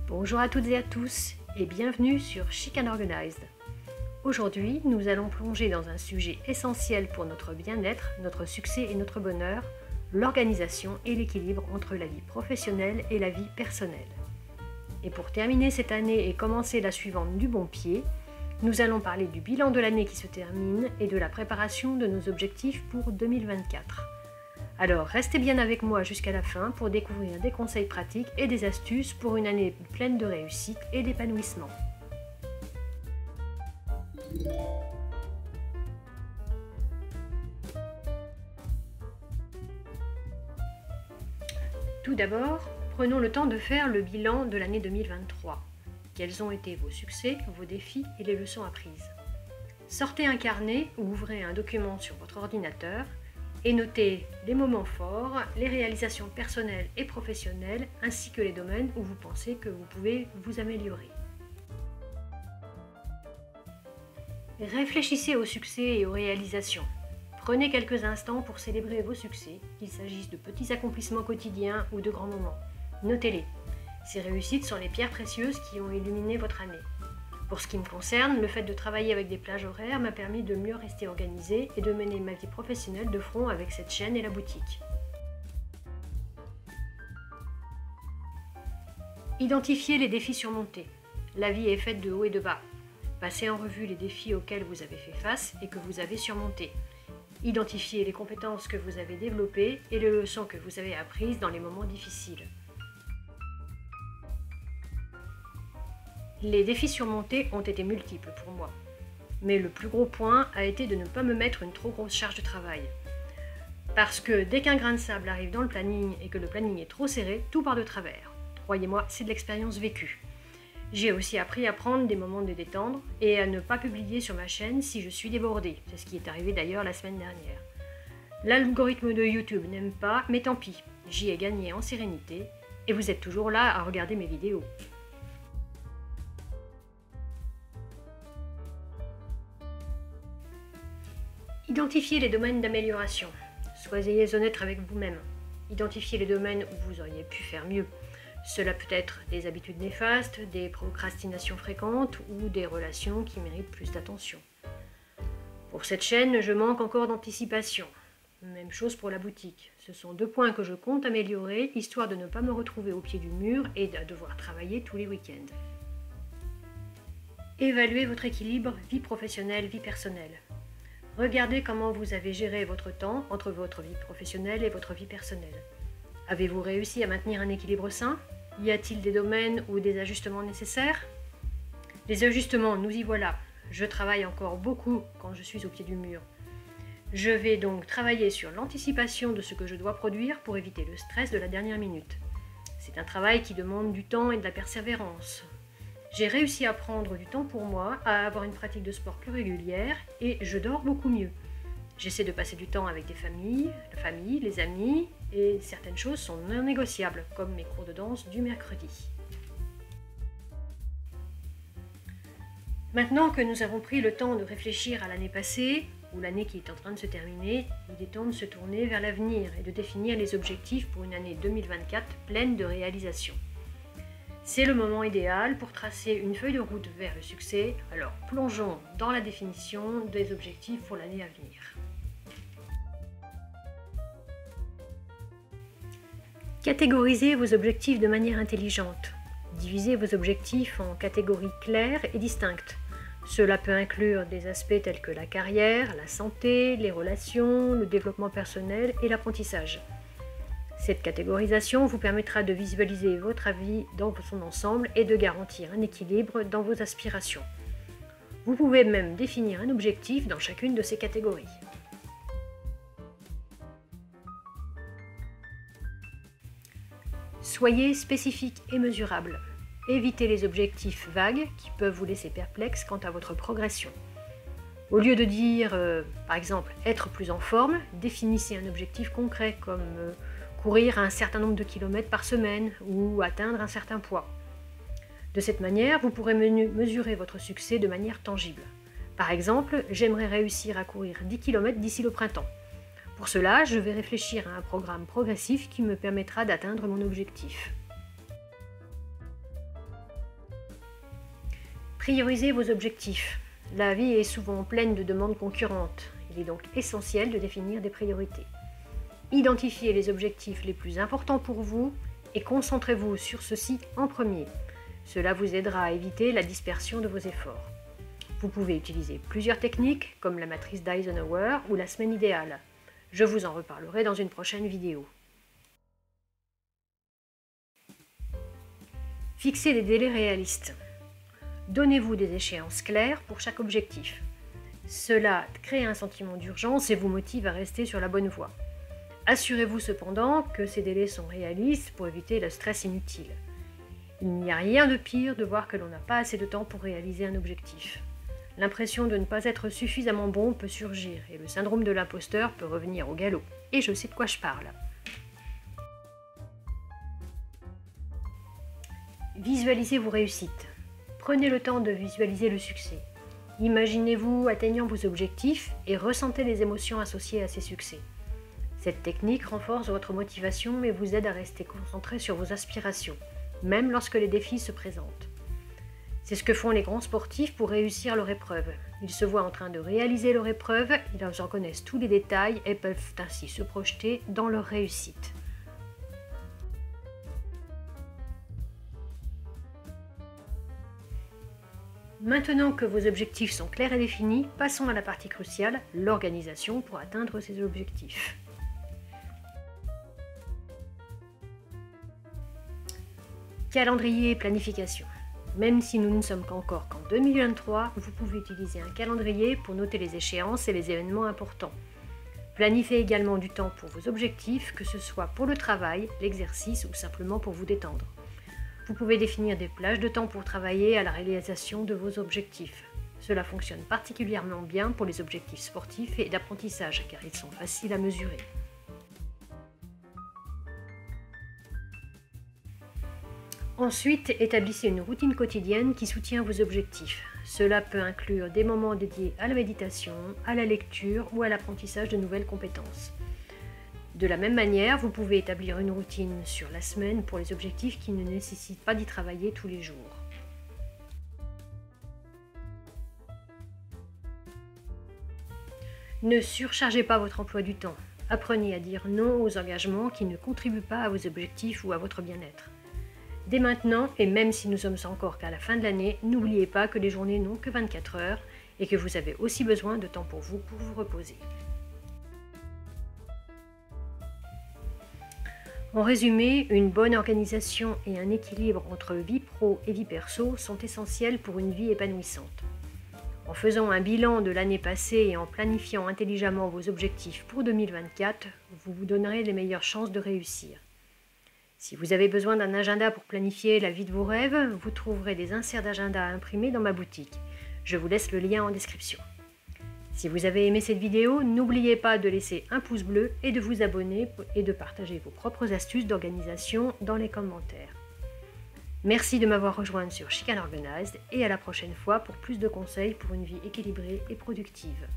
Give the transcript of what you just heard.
Bonjour à toutes et à tous et bienvenue sur Chic and Organized. Aujourd'hui, nous allons plonger dans un sujet essentiel pour notre bien-être, notre succès et notre bonheur, l'organisation et l'équilibre entre la vie professionnelle et la vie personnelle. Et pour terminer cette année et commencer la suivante du bon pied, nous allons parler du bilan de l'année qui se termine et de la préparation de nos objectifs pour 2024. Alors restez bien avec moi jusqu'à la fin pour découvrir des conseils pratiques et des astuces pour une année pleine de réussite et d'épanouissement. Tout d'abord, prenons le temps de faire le bilan de l'année 2023. Quels ont été vos succès, vos défis et les leçons apprises? Sortez un carnet ou ouvrez un document sur votre ordinateur et notez les moments forts, les réalisations personnelles et professionnelles, ainsi que les domaines où vous pensez que vous pouvez vous améliorer. Réfléchissez aux succès et aux réalisations. Prenez quelques instants pour célébrer vos succès, qu'il s'agisse de petits accomplissements quotidiens ou de grands moments. Notez-les. Ces réussites sont les pierres précieuses qui ont illuminé votre année. Pour ce qui me concerne, le fait de travailler avec des plages horaires m'a permis de mieux rester organisée et de mener ma vie professionnelle de front avec cette chaîne et la boutique. Identifiez les défis surmontés. La vie est faite de hauts et de bas. Passez en revue les défis auxquels vous avez fait face et que vous avez surmontés. Identifiez les compétences que vous avez développées et les leçons que vous avez apprises dans les moments difficiles. Les défis surmontés ont été multiples pour moi, mais le plus gros point a été de ne pas me mettre une trop grosse charge de travail. Parce que dès qu'un grain de sable arrive dans le planning et que le planning est trop serré, tout part de travers. Croyez-moi, c'est de l'expérience vécue. J'ai aussi appris à prendre des moments de détendre et à ne pas publier sur ma chaîne si je suis débordée. C'est ce qui est arrivé d'ailleurs la semaine dernière. L'algorithme de YouTube n'aime pas, mais tant pis, j'y ai gagné en sérénité et vous êtes toujours là à regarder mes vidéos. Identifiez les domaines d'amélioration. Soyez honnête avec vous-même. Identifiez les domaines où vous auriez pu faire mieux. Cela peut être des habitudes néfastes, des procrastinations fréquentes ou des relations qui méritent plus d'attention. Pour cette chaîne, je manque encore d'anticipation. Même chose pour la boutique. Ce sont deux points que je compte améliorer, histoire de ne pas me retrouver au pied du mur et de devoir travailler tous les week-ends. Évaluez votre équilibre vie professionnelle, vie personnelle. Regardez comment vous avez géré votre temps entre votre vie professionnelle et votre vie personnelle. Avez-vous réussi à maintenir un équilibre sain? Y a-t-il des domaines ou des ajustements nécessaires? Les ajustements, nous y voilà. Je travaille encore beaucoup quand je suis au pied du mur. Je vais donc travailler sur l'anticipation de ce que je dois produire pour éviter le stress de la dernière minute. C'est un travail qui demande du temps et de la persévérance. J'ai réussi à prendre du temps pour moi, à avoir une pratique de sport plus régulière et je dors beaucoup mieux. J'essaie de passer du temps avec la famille, les amis et certaines choses sont non négociables, comme mes cours de danse du mercredi. Maintenant que nous avons pris le temps de réfléchir à l'année passée, ou l'année qui est en train de se terminer, il est temps de se tourner vers l'avenir et de définir les objectifs pour une année 2024 pleine de réalisations. C'est le moment idéal pour tracer une feuille de route vers le succès, alors plongeons dans la définition des objectifs pour l'année à venir. Catégorisez vos objectifs de manière intelligente. Divisez vos objectifs en catégories claires et distinctes. Cela peut inclure des aspects tels que la carrière, la santé, les relations, le développement personnel et l'apprentissage. Cette catégorisation vous permettra de visualiser votre vie dans son ensemble et de garantir un équilibre dans vos aspirations. Vous pouvez même définir un objectif dans chacune de ces catégories. Soyez spécifique et mesurable. Évitez les objectifs vagues qui peuvent vous laisser perplexe quant à votre progression. Au lieu de dire, par exemple, être plus en forme, définissez un objectif concret comme courir un certain nombre de kilomètres par semaine ou atteindre un certain poids. De cette manière, vous pourrez mesurer votre succès de manière tangible. Par exemple, j'aimerais réussir à courir 10 km d'ici le printemps. Pour cela, je vais réfléchir à un programme progressif qui me permettra d'atteindre mon objectif. Priorisez vos objectifs. La vie est souvent pleine de demandes concurrentes. Il est donc essentiel de définir des priorités. Identifiez les objectifs les plus importants pour vous et concentrez-vous sur ceux-ci en premier. Cela vous aidera à éviter la dispersion de vos efforts. Vous pouvez utiliser plusieurs techniques comme la matrice d'Eisenhower ou la semaine idéale. Je vous en reparlerai dans une prochaine vidéo. Fixez des délais réalistes. Donnez-vous des échéances claires pour chaque objectif. Cela crée un sentiment d'urgence et vous motive à rester sur la bonne voie. Assurez-vous cependant que ces délais sont réalistes pour éviter le stress inutile. Il n'y a rien de pire de voir que l'on n'a pas assez de temps pour réaliser un objectif. L'impression de ne pas être suffisamment bon peut surgir et le syndrome de l'imposteur peut revenir au galop. Et je sais de quoi je parle. Visualisez vos réussites. Prenez le temps de visualiser le succès. Imaginez-vous atteignant vos objectifs et ressentez les émotions associées à ces succès. Cette technique renforce votre motivation et vous aide à rester concentré sur vos aspirations, même lorsque les défis se présentent. C'est ce que font les grands sportifs pour réussir leur épreuve. Ils se voient en train de réaliser leur épreuve, ils en connaissent tous les détails et peuvent ainsi se projeter dans leur réussite. Maintenant que vos objectifs sont clairs et définis, passons à la partie cruciale, l'organisation pour atteindre ces objectifs. Calendrier et planification. Même si nous ne sommes qu'encore qu'en 2023, vous pouvez utiliser un calendrier pour noter les échéances et les événements importants. Planifiez également du temps pour vos objectifs, que ce soit pour le travail, l'exercice ou simplement pour vous détendre. Vous pouvez définir des plages de temps pour travailler à la réalisation de vos objectifs. Cela fonctionne particulièrement bien pour les objectifs sportifs et d'apprentissage car ils sont faciles à mesurer. Ensuite, établissez une routine quotidienne qui soutient vos objectifs. Cela peut inclure des moments dédiés à la méditation, à la lecture ou à l'apprentissage de nouvelles compétences. De la même manière, vous pouvez établir une routine sur la semaine pour les objectifs qui ne nécessitent pas d'y travailler tous les jours. Ne surchargez pas votre emploi du temps. Apprenez à dire non aux engagements qui ne contribuent pas à vos objectifs ou à votre bien-être. Dès maintenant, et même si nous sommes encore qu'à la fin de l'année, n'oubliez pas que les journées n'ont que 24 heures et que vous avez aussi besoin de temps pour vous reposer. En résumé, une bonne organisation et un équilibre entre vie pro et vie perso sont essentiels pour une vie épanouissante. En faisant un bilan de l'année passée et en planifiant intelligemment vos objectifs pour 2024, vous vous donnerez les meilleures chances de réussir. Si vous avez besoin d'un agenda pour planifier la vie de vos rêves, vous trouverez des inserts d'agenda imprimés dans ma boutique. Je vous laisse le lien en description. Si vous avez aimé cette vidéo, n'oubliez pas de laisser un pouce bleu et de vous abonner et de partager vos propres astuces d'organisation dans les commentaires. Merci de m'avoir rejoint sur Chic and Organized et à la prochaine fois pour plus de conseils pour une vie équilibrée et productive.